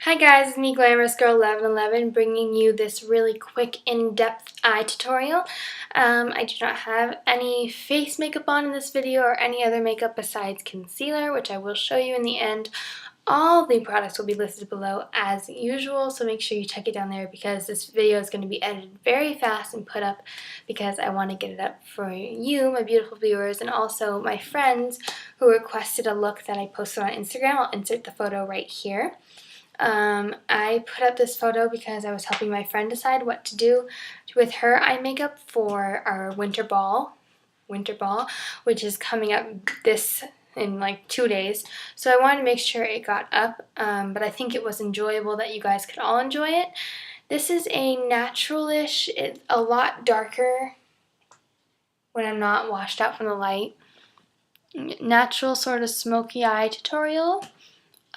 Hi guys, it's me Glamorous Girl 1111 bringing you this really quick in-depth eye tutorial. I do not have any face makeup on in this video or any other makeup besides concealer, which I will show you in the end. All the products will be listed below as usual, so make sure you check it down there because this video is going to be edited very fast and put up because I want to get it up for you, my beautiful viewers, and also my friends who requested a look that I posted on Instagram. I'll insert the photo right here. I put up this photo because I was helping my friend decide what to do with her eye makeup for our winter ball, which is coming up in like 2 days. So I wanted to make sure it got up, but I think it was enjoyable that you guys could all enjoy it. This is a naturalish, it's a lot darker when I'm not washed out from the light. Natural sort of smoky eye tutorial.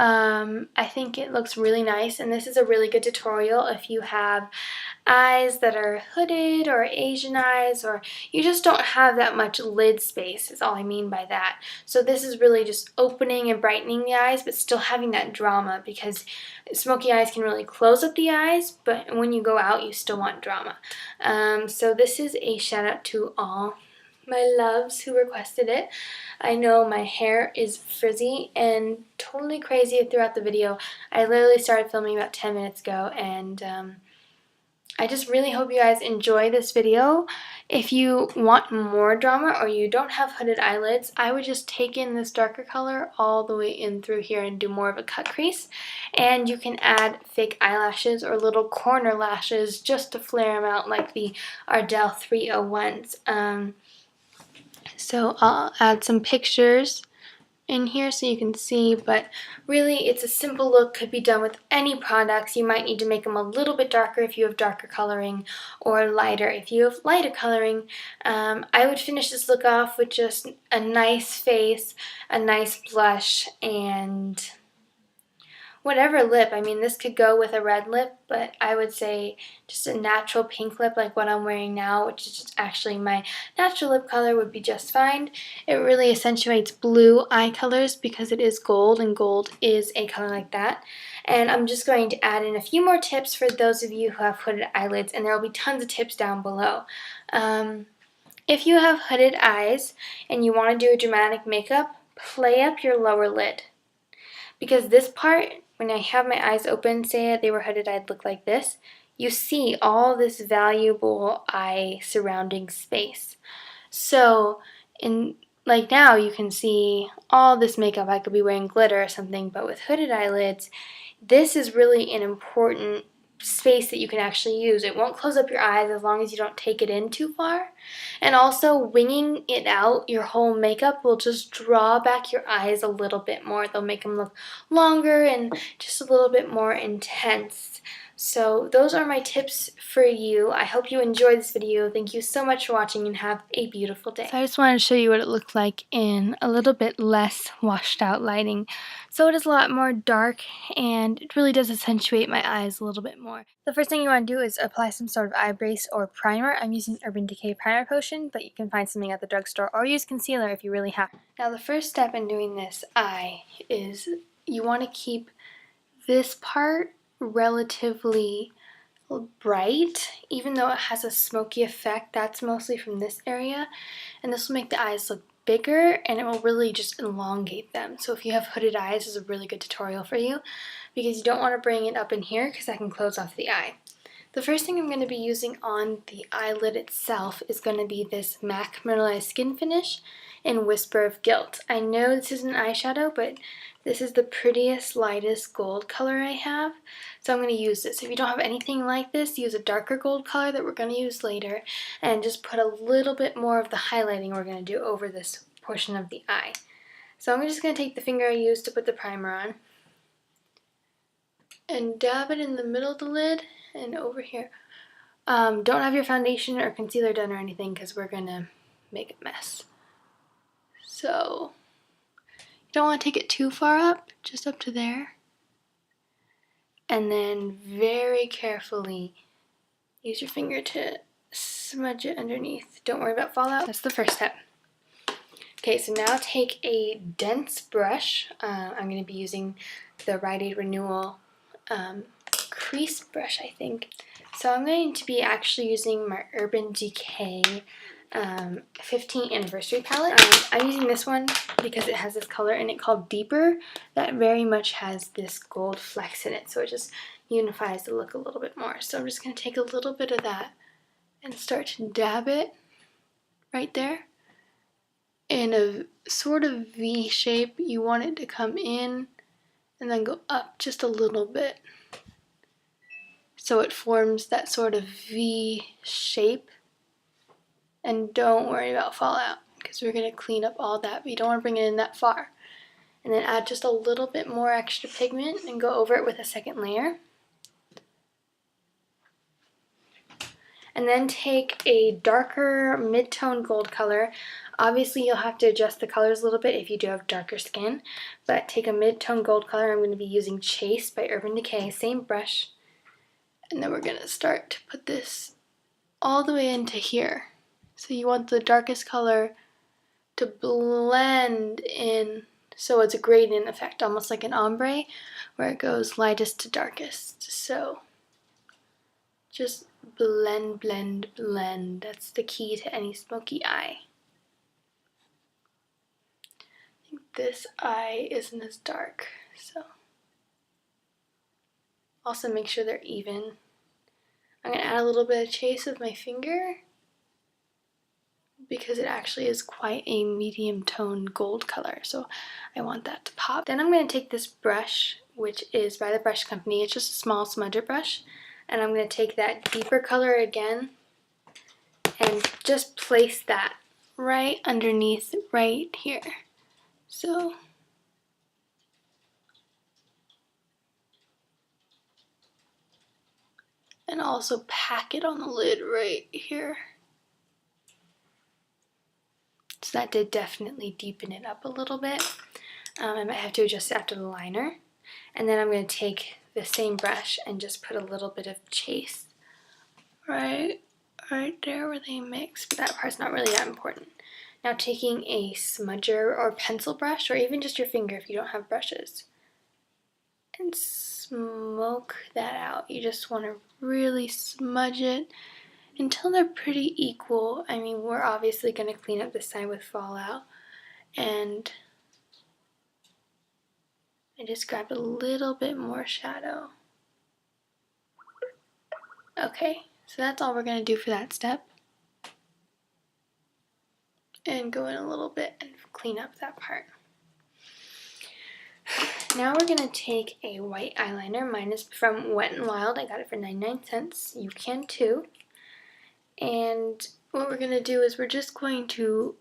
I think it looks really nice, and this is a really good tutorial if you have eyes that are hooded or Asian eyes, or you just don't have that much lid space is all I mean by that. So this is really just opening and brightening the eyes but still having that drama, because smoky eyes can really close up the eyes, but when you go out you still want drama. So this is a shout out to all my loves who requested it. I know my hair is frizzy and totally crazy throughout the video. I literally started filming about 10 minutes ago, and I just really hope you guys enjoy this video. If you want more drama or you don't have hooded eyelids, I would just take in this darker color all the way in through here and do more of a cut crease. And you can add fake eyelashes or little corner lashes just to flare them out like the Ardell 301s. So I'll add some pictures in here so you can see, but really it's a simple look, could be done with any products. You might need to make them a little bit darker if you have darker coloring, or lighter if you have lighter coloring. I would finish this look off with just a nice face, a nice blush, and whatever lip. I mean, this could go with a red lip, but I would say just a natural pink lip like what I'm wearing now, which is just actually my natural lip color, would be just fine. It really accentuates blue eye colors because it is gold, and gold is a color like that. And I'm just going to add in a few more tips for those of you who have hooded eyelids, and there will be tons of tips down below. If you have hooded eyes and you want to do a dramatic makeup, play up your lower lid. Because this part, when I have my eyes open, say they were hooded, I'd look like this. You see all this valuable eye surrounding space. So, like now you can see all this makeup. I could be wearing glitter or something, but with hooded eyelids, this is really an important space that you can actually use. It won't close up your eyes as long as you don't take it in too far. And also, winging it out, your whole makeup will just draw back your eyes a little bit more. They'll make them look longer and just a little bit more intense. So those are my tips for you. I hope you enjoyed this video. Thank you so much for watching, and have a beautiful day. So I just wanted to show you what it looked like in a little bit less washed out lighting. So it is a lot more dark, and it really does accentuate my eyes a little bit more. The first thing you want to do is apply some sort of eye base or primer. I'm using Urban Decay Primer Potion, but you can find something at the drugstore, or use concealer if you really have. Now the first step in doing this eye is you want to keep this part relatively bright, even though it has a smoky effect. That's mostly from this area, and this will make the eyes look bigger, and it will really just elongate them. So if you have hooded eyes, this is a really good tutorial for you, because you don't want to bring it up in here because that can close off the eye. The first thing I'm going to be using on the eyelid itself is going to be this MAC Mineralized Skinfinish in Whisper of Gilt. I know this is an eyeshadow, but this is the prettiest, lightest gold color I have, so I'm going to use this. If you don't have anything like this, use a darker gold color that we're going to use later, and just put a little bit more of the highlighting we're going to do over this portion of the eye. So I'm just going to take the finger I used to put the primer on, and dab it in the middle of the lid and over here. Don't have your foundation or concealer done or anything, because we're going to make a mess. So you don't want to take it too far up, just up to there. And then very carefully use your finger to smudge it underneath. Don't worry about fallout. That's the first step. Okay, so now take a dense brush. I'm going to be using the Rite Aid Renewal crease brush, I think. So I'm going to be actually using my Urban Decay 15th anniversary palette. I'm using this one because it has this color in it called Deeper that very much has this gold flecks in it, so it just unifies the look a little bit more. So I'm just going to take a little bit of that and start to dab it right there in a sort of V shape. You want it to come in and then go up just a little bit, so it forms that sort of V shape. And don't worry about fallout, because we're going to clean up all that, but you don't want to bring it in that far. And then add just a little bit more extra pigment and go over it with a second layer. And then take a darker mid-tone gold color. Obviously you'll have to adjust the colors a little bit if you do have darker skin, but take a mid-tone gold color. I'm going to be using Chase by Urban Decay, same brush. And then we're going to start to put this all the way into here. So you want the darkest color to blend in, so it's a gradient effect, almost like an ombre, where it goes lightest to darkest. So just blend, blend, blend. That's the key to any smoky eye. I think this eye isn't as dark, so also make sure they're even. I'm going to add a little bit of Chase with my finger, because it actually is quite a medium tone gold color, so I want that to pop. Then I'm going to take this brush, which is by the Brush Company. It's just a small smudger brush, and I'm going to take that deeper color again and just place that right underneath right here. So and also pack it on the lid right here. So that did definitely deepen it up a little bit. I might have to adjust it after the liner. And then I'm going to take the same brush and just put a little bit of Chase right there where they mix, but that part's not really that important. Now taking a smudger or pencil brush, or even just your finger if you don't have brushes, and smoke that out. You just want to really smudge it until they're pretty equal. I mean, we're obviously going to clean up this side with fallout, and I just grabbed a little bit more shadow. Okay, so that's all we're going to do for that step. And go in a little bit and clean up that part. Now we're going to take a white eyeliner. Mine is from Wet n Wild. I got it for 99 cents. You can too. And what we're going to do is we're just going to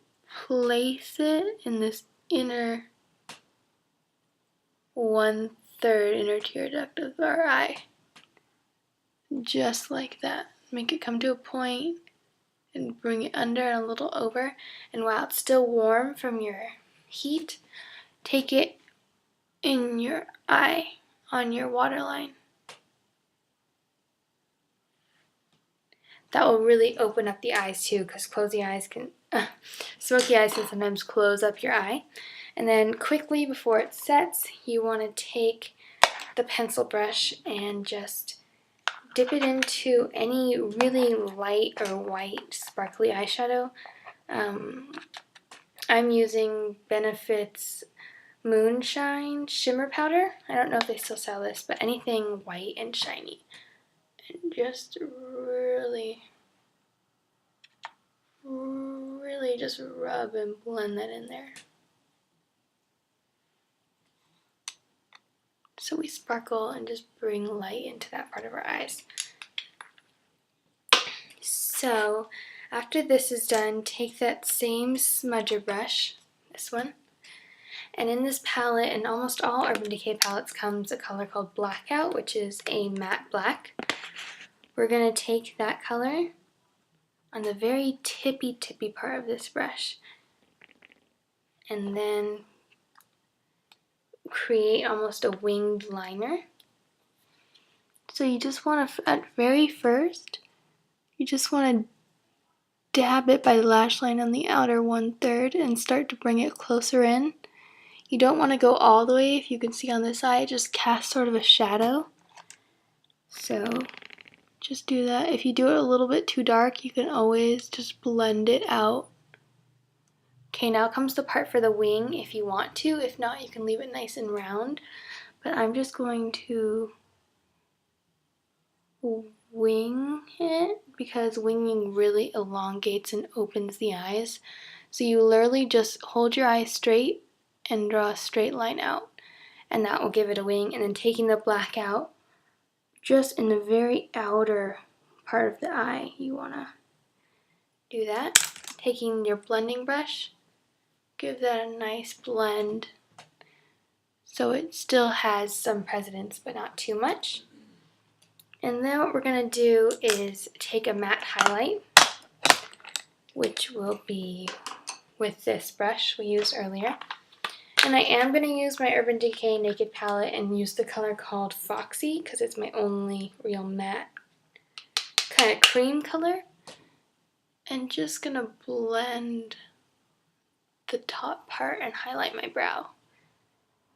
place it in this inner 1/3 inner tear duct of our eye. Just like that. Make it come to a point and bring it under and a little over. And while it's still warm from your heat, take it in your eye on your waterline. That will really open up the eyes too, because smoky eyes can sometimes close up your eye. And then quickly before it sets, you want to take the pencil brush and just dip it into any really light or white sparkly eyeshadow. I'm using Benefit's Moonshine Shimmer Powder. I don't know if they still sell this, but anything white and shiny. And just really just rub and blend that in there. So we sparkle and just bring light into that part of our eyes. So after this is done, take that same smudger brush, this one, and in this palette, and almost all Urban Decay palettes, comes a color called Blackout, which is a matte black. We're going to take that color on the very tippy part of this brush, and then create almost a winged liner. So you just want to, at very first, you just want to dab it by the lash line on the outer 1/3 and start to bring it closer in. You don't want to go all the way. If you can see on this eye, just cast sort of a shadow. So just do that. If you do it a little bit too dark, you can always just blend it out. Okay, now comes the part for the wing if you want to. If not, you can leave it nice and round. But I'm just going to wing it because winging really elongates and opens the eyes. So you literally just hold your eyes straight and draw a straight line out, and that will give it a wing. And then taking the blackout just in the very outer part of the eye, you want to do that. Taking your blending brush, give that a nice blend so it still has some presence but not too much. And then what we're going to do is take a matte highlight, which will be with this brush we used earlier. And I am going to use my Urban Decay Naked palette and use the color called Foxy because it's my only real matte kind of cream color. And just going to blend the top part and highlight my brow,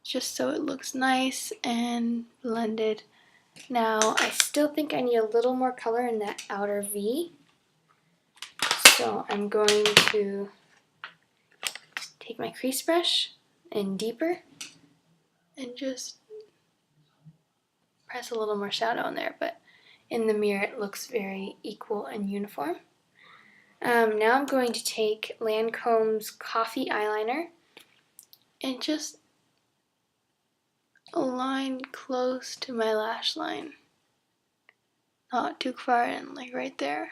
just so it looks nice and blended. Now, I still think I need a little more color in that outer V, so I'm going to take my crease brush and deeper and just press a little more shadow in there, but in the mirror it looks very equal and uniform. Now I'm going to take Lancome's Coffee Eyeliner and just align close to my lash line. Not too far in, like right there.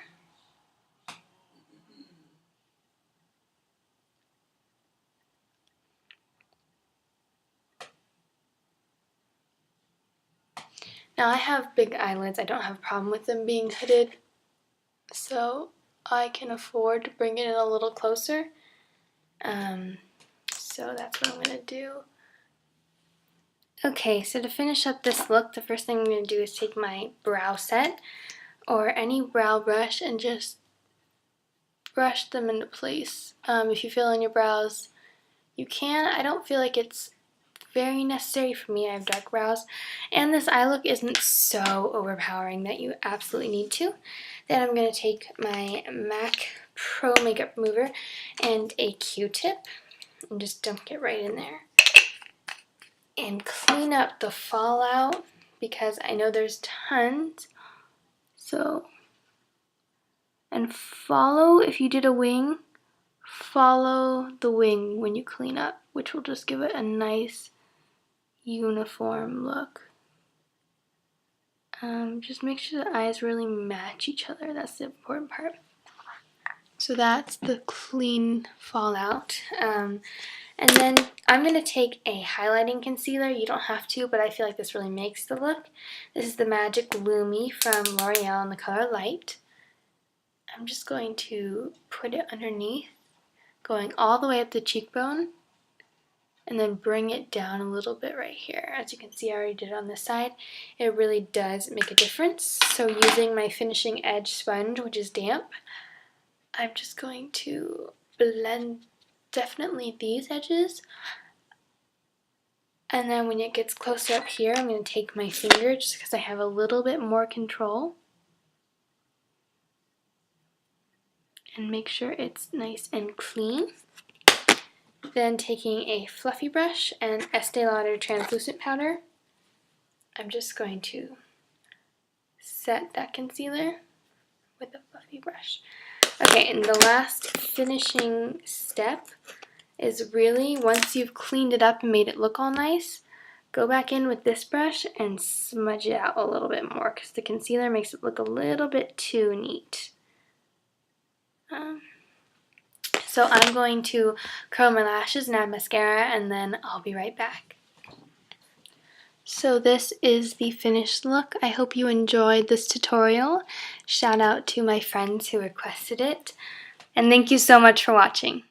Now I have big eyelids. I don't have a problem with them being hooded, so I can afford to bring it in a little closer. So that's what I'm going to do. Okay, so to finish up this look, the first thing I'm going to do is take my brow set or any brow brush and just brush them into place. If you fill in your brows, you can. I don't feel like it's very necessary for me. I have dark brows, and this eye look isn't so overpowering that you absolutely need to. Then I'm going to take my MAC Pro Makeup Remover and a Q-tip and just dunk it right in there and clean up the fallout because I know there's tons. So, and follow, if you did a wing, follow the wing when you clean up, which will just give it a nice uniform look. Just make sure the eyes really match each other. That's the important part. So that's the clean fallout. And then I'm going to take a highlighting concealer. You don't have to, but I feel like this really makes the look. This is the MagicLumi from L'Oreal in the color Light. I'm just going to put it underneath, going all the way up the cheekbone, and then bring it down a little bit right here. As you can see, I already did it on this side. It really does make a difference. So using my finishing edge sponge, which is damp, I'm just going to blend definitely these edges. And then when it gets closer up here, I'm going to take my finger just because I have a little bit more control. And make sure it's nice and clean. Then taking a fluffy brush and Estee Lauder translucent powder, I'm just going to set that concealer with a fluffy brush. Okay, and the last finishing step is really, once you've cleaned it up and made it look all nice, go back in with this brush and smudge it out a little bit more because the concealer makes it look a little bit too neat. So I'm going to curl my lashes and add mascara, and then I'll be right back. So this is the finished look. I hope you enjoyed this tutorial. Shout out to my friends who requested it. And thank you so much for watching.